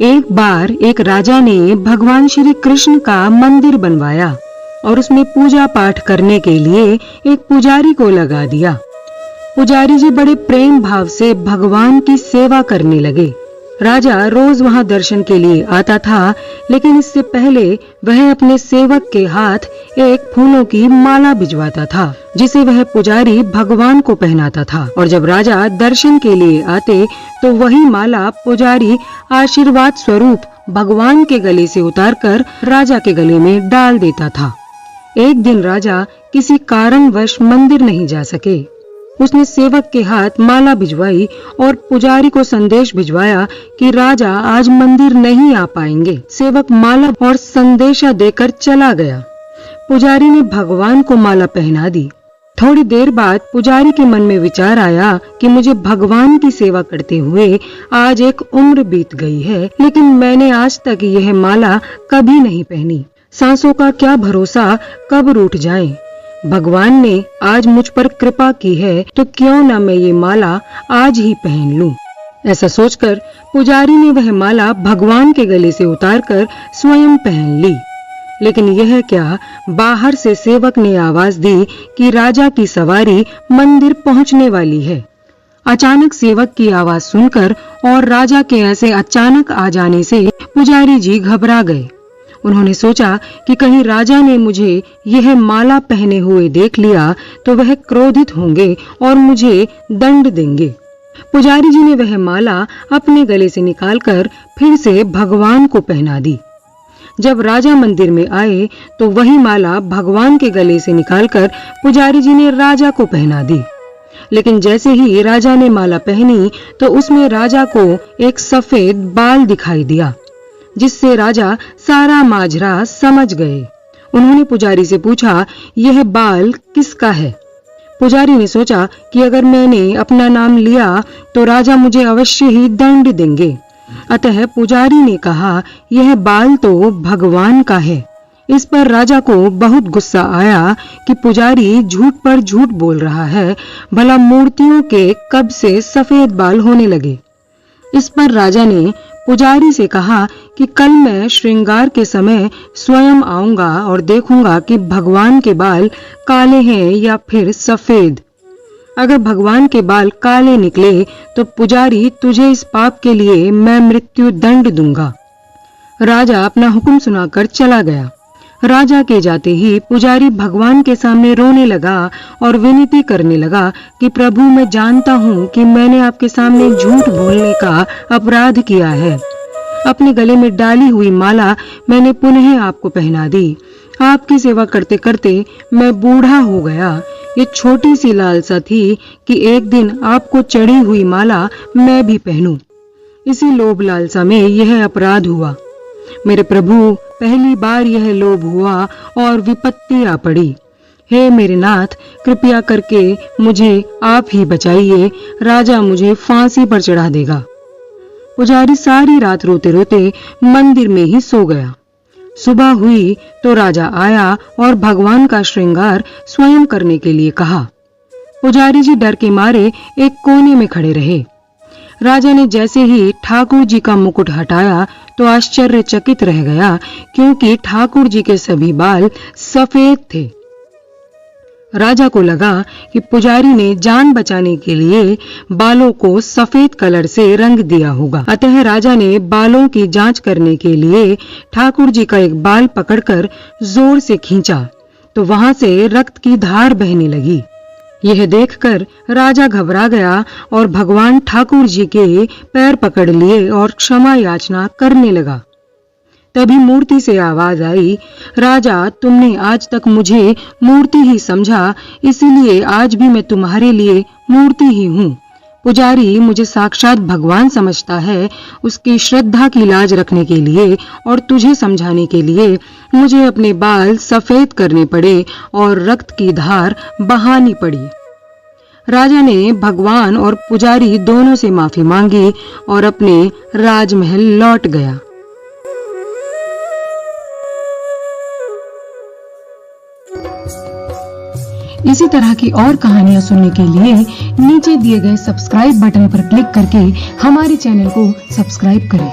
एक बार एक राजा ने भगवान श्री कृष्ण का मंदिर बनवाया और उसमें पूजा पाठ करने के लिए एक पुजारी को लगा दिया। पुजारी जी बड़े प्रेम भाव से भगवान की सेवा करने लगे। राजा रोज वहां दर्शन के लिए आता था, लेकिन इससे पहले वह अपने सेवक के हाथ एक फूलों की माला भिजवाता था, जिसे वह पुजारी भगवान को पहनाता था। और जब राजा दर्शन के लिए आते तो वही माला पुजारी आशीर्वाद स्वरूप भगवान के गले से उतारकर राजा के गले में डाल देता था। एक दिन राजा किसी कारणवश मंदिर नहीं जा सके। उसने सेवक के हाथ माला भिजवाई और पुजारी को संदेश भिजवाया कि राजा आज मंदिर नहीं आ पाएंगे। सेवक माला और संदेशा देकर चला गया। पुजारी ने भगवान को माला पहना दी। थोड़ी देर बाद पुजारी के मन में विचार आया कि मुझे भगवान की सेवा करते हुए आज एक उम्र बीत गई है, लेकिन मैंने आज तक यह माला कभी नहीं पहनी। सांसों का क्या भरोसा कब रूठ जाए। भगवान ने आज मुझ पर कृपा की है तो क्यों न मैं ये माला आज ही पहन लूं। ऐसा सोचकर पुजारी ने वह माला भगवान के गले से उतारकर स्वयं पहन ली। लेकिन यह क्या, बाहर से सेवक ने आवाज दी कि राजा की सवारी मंदिर पहुंचने वाली है। अचानक सेवक की आवाज सुनकर और राजा के ऐसे अचानक आ जाने से पुजारी जी घबरा गए। उन्होंने सोचा कि कहीं राजा ने मुझे यह माला पहने हुए देख लिया तो वह क्रोधित होंगे और मुझे दंड देंगे। पुजारी जी ने वह माला अपने गले से निकालकर फिर से भगवान को पहना दी। जब राजा मंदिर में आए तो वही माला भगवान के गले से निकालकर पुजारी जी ने राजा को पहना दी। लेकिन जैसे ही राजा ने माला पहनी तो उसमें राजा को एक सफेद बाल दिखाई दिया, जिससे राजा सारा माजरा समझ गए। उन्होंने पुजारी से पूछा, यह बाल किसका है? पुजारी ने सोचा कि अगर मैंने अपना नाम लिया तो राजा मुझे अवश्य ही दंड देंगे। अतः पुजारी ने कहा, यह बाल तो भगवान का है। इस पर राजा को बहुत गुस्सा आया कि पुजारी झूठ पर झूठ बोल रहा है। भला मूर्तियों के कब से सफेद बाल होने लगे? इस पर राजा ने पुजारी से कहा कि कल मैं श्रृंगार के समय स्वयं आऊंगा और देखूंगा कि भगवान के बाल काले हैं या फिर सफेद। अगर भगवान के बाल काले निकले तो पुजारी तुझे इस पाप के लिए मैं मृत्यु दंड दूंगा। राजा अपना हुक्म सुनाकर चला गया। राजा के जाते ही पुजारी भगवान के सामने रोने लगा और विनती करने लगा कि प्रभु, मैं जानता हूँ कि मैंने आपके सामने झूठ बोलने का अपराध किया है। अपने गले में डाली हुई माला मैंने पुनः आपको पहना दी। आपकी सेवा करते करते मैं बूढ़ा हो गया। ये छोटी सी लालसा थी कि एक दिन आपको चढ़ी हुई माला मैं भी पहनूं। इसी लोभ लालसा में यह अपराध हुआ। मेरे प्रभु, पहली बार यह लोभ हुआ और विपत्ति आ पड़ी। हे मेरे नाथ, कृपया करके मुझे आप ही बचाइए। राजा मुझे फांसी पर चढ़ा देगा। पुजारी सारी रात रोते रोते मंदिर में ही सो गया। सुबह हुई तो राजा आया और भगवान का श्रृंगार स्वयं करने के लिए कहा। पुजारी जी डर के मारे एक कोने में खड़े रहे। राजा ने जैसे ही ठाकुर जी का मुकुट हटाया तो आश्चर्यचकित रह गया, क्योंकि ठाकुर जी के सभी बाल सफेद थे। राजा को लगा कि पुजारी ने जान बचाने के लिए बालों को सफेद कलर से रंग दिया होगा। अतः राजा ने बालों की जांच करने के लिए ठाकुर जी का एक बाल पकड़कर जोर से खींचा तो वहां से रक्त की धार बहने लगी। यह देखकर राजा घबरा गया और भगवान ठाकुर जी के पैर पकड़ लिए और क्षमा याचना करने लगा। तभी मूर्ति से आवाज आई, राजा, तुमने आज तक मुझे मूर्ति ही समझा, इसीलिए आज भी मैं तुम्हारे लिए मूर्ति ही हूँ। पुजारी मुझे साक्षात भगवान समझता है। उसकी श्रद्धा की लाज रखने के लिए और तुझे समझाने के लिए मुझे अपने बाल सफेद करने पड़े और रक्त की धार बहानी पड़ी। राजा ने भगवान और पुजारी दोनों से माफी मांगी और अपने राजमहल लौट गया। इसी तरह की और कहानियां सुनने के लिए नीचे दिए गए सब्सक्राइब बटन पर क्लिक करके हमारे चैनल को सब्सक्राइब करें।